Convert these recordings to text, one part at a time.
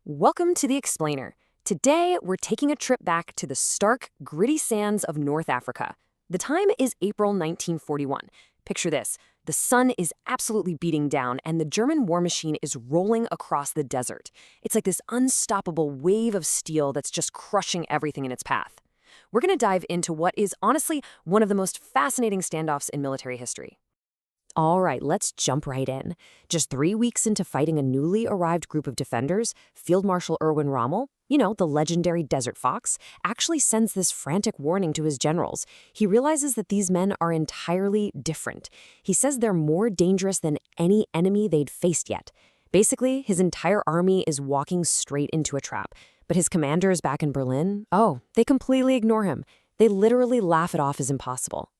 Welcome to The Explainer. Today, we're taking a trip back to the stark, gritty sands of North Africa. The time is April 1941. Picture this. The sun is absolutely beating down, and the German war machine is rolling across the desert. It's like this unstoppable wave of steel that's just crushing everything in its path. We're going to dive into what is honestly one of the most fascinating standoffs in military history. All right, let's jump right in. Just 3 weeks into fighting a newly arrived group of defenders, Field Marshal Erwin Rommel, the legendary Desert Fox, actually sends this frantic warning to his generals. He realizes that these men are entirely different. He says they're more dangerous than any enemy they'd faced yet. Basically, his entire army is walking straight into a trap. But his commanders back in Berlin, they completely ignore him. They literally laugh it off as impossible.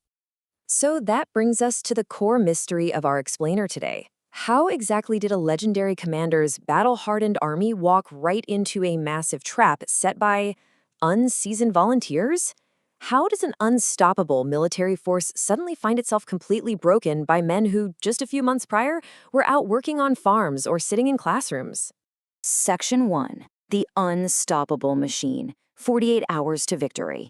So that brings us to the core mystery of our explainer today. How exactly did a legendary commander's battle-hardened army walk right into a massive trap set by unseasoned volunteers? How does an unstoppable military force suddenly find itself completely broken by men who, just a few months prior, were out working on farms or sitting in classrooms? Section 1. The Unstoppable Machine. 48 Hours to Victory.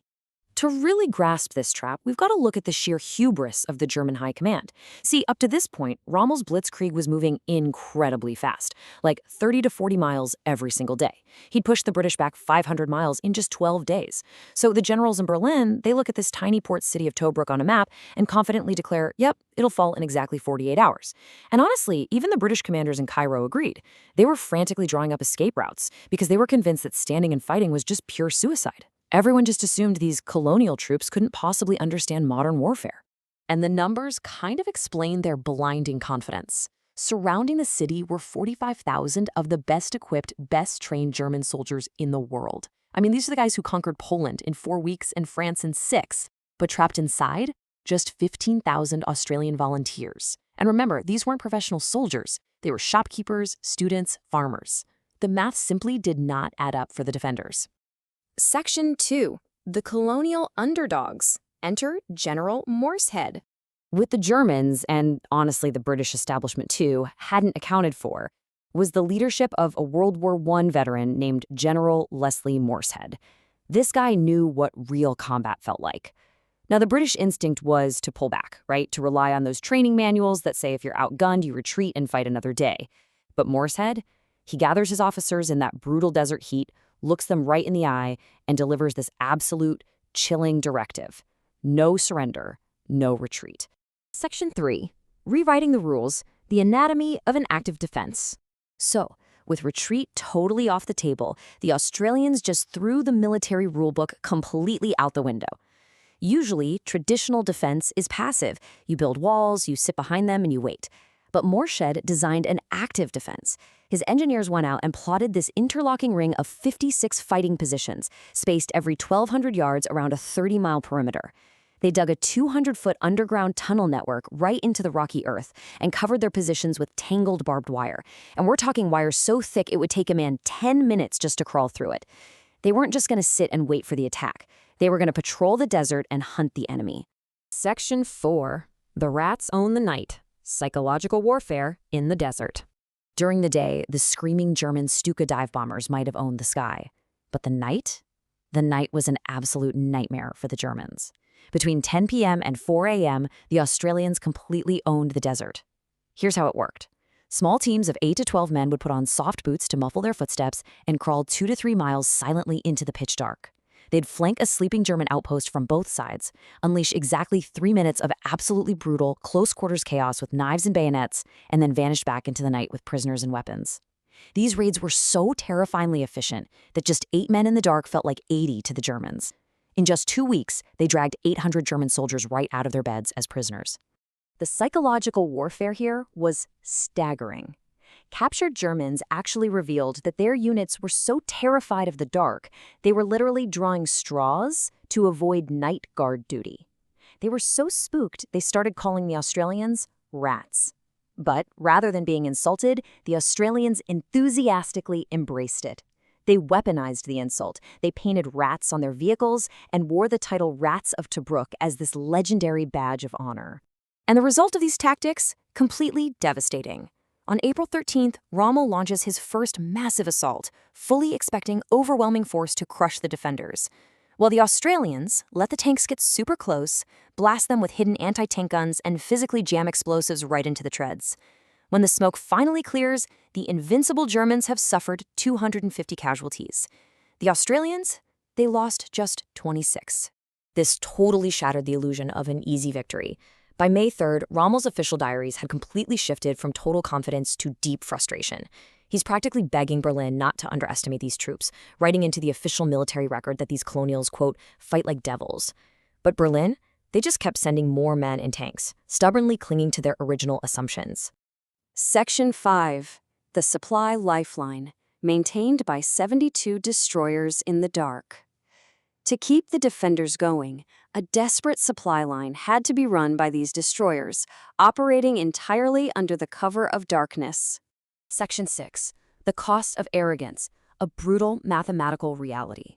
To really grasp this trap, we've got to look at the sheer hubris of the German high command. See, up to this point, Rommel's blitzkrieg was moving incredibly fast, like 30 to 40 miles every single day. He'd pushed the British back 500 miles in just 12 days. So the generals in Berlin, they look at this tiny port city of Tobruk on a map and confidently declare, yep, it'll fall in exactly 48 hours. And honestly, even the British commanders in Cairo agreed. They were frantically drawing up escape routes because they were convinced that standing and fighting was just pure suicide. Everyone just assumed these colonial troops couldn't possibly understand modern warfare. And the numbers kind of explain their blinding confidence. Surrounding the city were 45,000 of the best-equipped, best-trained German soldiers in the world. I mean, these are the guys who conquered Poland in 4 weeks and France in 6. But trapped inside, just 15,000 Australian volunteers. And remember, these weren't professional soldiers. They were shopkeepers, students, farmers. The math simply did not add up for the defenders. Section 2. The Colonial Underdogs. Enter General Morshead. What the Germans, and honestly the British establishment too, hadn't accounted for was the leadership of a World War I veteran named General Leslie Morshead. This guy knew what real combat felt like. Now, the British instinct was to pull back, right? To rely on those training manuals that say if you're outgunned, you retreat and fight another day. But Morshead, he gathers his officers in that brutal desert heat, looks them right in the eye, and delivers this absolute, chilling directive. No surrender, no retreat. Section 3. Rewriting the rules, the anatomy of an active defense. So, with retreat totally off the table, the Australians just threw the military rulebook completely out the window. Usually, traditional defense is passive. You build walls, you sit behind them, and you wait. But Morshead designed an active defense. His engineers went out and plotted this interlocking ring of 56 fighting positions, spaced every 1,200 yards around a 30-mile perimeter. They dug a 200-foot underground tunnel network right into the rocky earth and covered their positions with tangled barbed wire. And we're talking wire so thick it would take a man 10 minutes just to crawl through it. They weren't just going to sit and wait for the attack. They were going to patrol the desert and hunt the enemy. Section 4. The rats own the night. Psychological warfare in the desert. During the day, the screaming German Stuka dive bombers might have owned the sky. But the night was an absolute nightmare for the Germans. Between 10 p.m. and 4 a.m., the Australians completely owned the desert. Here's how it worked. Small teams of 8 to 12 men would put on soft boots to muffle their footsteps and crawl 2 to 3 miles silently into the pitch dark. They'd flank a sleeping German outpost from both sides, unleash exactly 3 minutes of absolutely brutal, close-quarters chaos with knives and bayonets, and then vanish back into the night with prisoners and weapons. These raids were so terrifyingly efficient that just 8 men in the dark felt like 80 to the Germans. In just 2 weeks, they dragged 800 German soldiers right out of their beds as prisoners. The psychological warfare here was staggering. Captured Germans actually revealed that their units were so terrified of the dark, they were literally drawing straws to avoid night guard duty. They were so spooked, they started calling the Australians rats. But rather than being insulted, the Australians enthusiastically embraced it. They weaponized the insult. They painted rats on their vehicles and wore the title Rats of Tobruk as this legendary badge of honor. And the result of these tactics? Completely devastating. On April 13th, Rommel launches his first massive assault, fully expecting overwhelming force to crush the defenders. While the Australians let the tanks get super close, blast them with hidden anti-tank guns, and physically jam explosives right into the treads. When the smoke finally clears, the invincible Germans have suffered 250 casualties. The Australians, they lost just 26. This totally shattered the illusion of an easy victory. By May 3rd, Rommel's official diaries had completely shifted from total confidence to deep frustration. He's practically begging Berlin not to underestimate these troops, writing into the official military record that these colonials, quote, fight like devils. But Berlin, they just kept sending more men and tanks, stubbornly clinging to their original assumptions. Section 5. The Supply Lifeline, maintained by 72 destroyers in the dark. To keep the defenders going, a desperate supply line had to be run by these destroyers, operating entirely under the cover of darkness. Section 6. The Cost of Arrogance, a brutal mathematical reality.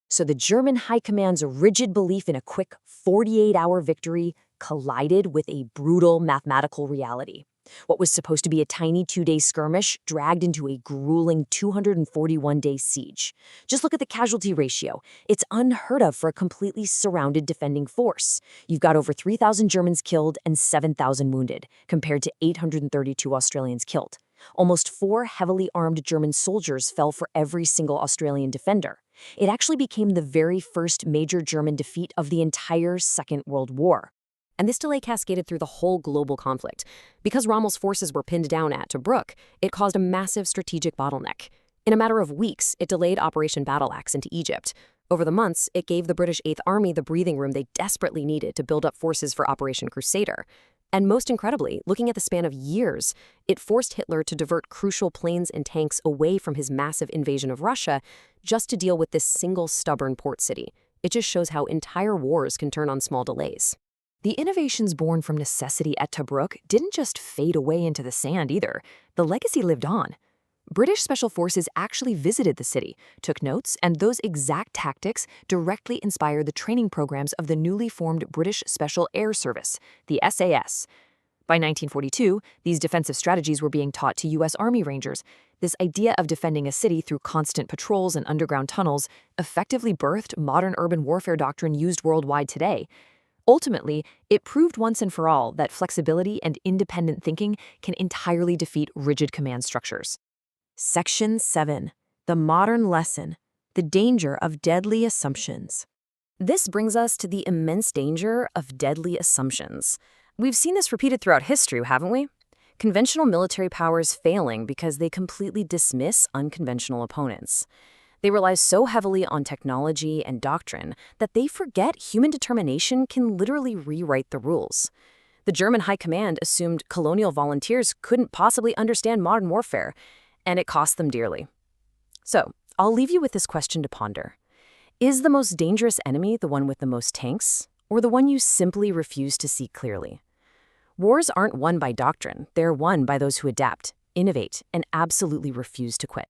So the German High Command's rigid belief in a quick 48-hour victory collided with a brutal mathematical reality. What was supposed to be a tiny 2-day skirmish dragged into a grueling 241-day siege. Just look at the casualty ratio. It's unheard of for a completely surrounded defending force. You've got over 3,000 Germans killed and 7,000 wounded, compared to 832 Australians killed. Almost 4 heavily armed German soldiers fell for every single Australian defender. It actually became the very first major German defeat of the entire Second World War. And this delay cascaded through the whole global conflict. Because Rommel's forces were pinned down at Tobruk, it caused a massive strategic bottleneck. In a matter of weeks, it delayed Operation Battle Axe into Egypt. Over the months, it gave the British Eighth Army the breathing room they desperately needed to build up forces for Operation Crusader. And most incredibly, looking at the span of years, it forced Hitler to divert crucial planes and tanks away from his massive invasion of Russia just to deal with this single stubborn port city. It just shows how entire wars can turn on small delays. The innovations born from necessity at Tobruk didn't just fade away into the sand either. The legacy lived on. British Special Forces actually visited the city, took notes, and those exact tactics directly inspired the training programs of the newly formed British Special Air Service, the SAS. By 1942, these defensive strategies were being taught to U.S. Army Rangers. This idea of defending a city through constant patrols and underground tunnels effectively birthed modern urban warfare doctrine used worldwide today. Ultimately, it proved once and for all that flexibility and independent thinking can entirely defeat rigid command structures. Section 7. The Modern Lesson. The Danger of Deadly Assumptions. This brings us to the immense danger of deadly assumptions. We've seen this repeated throughout history, haven't we? Conventional military powers failing because they completely dismiss unconventional opponents. They rely so heavily on technology and doctrine that they forget human determination can literally rewrite the rules. The German High Command assumed colonial volunteers couldn't possibly understand modern warfare, and it cost them dearly. So, I'll leave you with this question to ponder. Is the most dangerous enemy the one with the most tanks, or the one you simply refuse to see clearly? Wars aren't won by doctrine, they're won by those who adapt, innovate, and absolutely refuse to quit.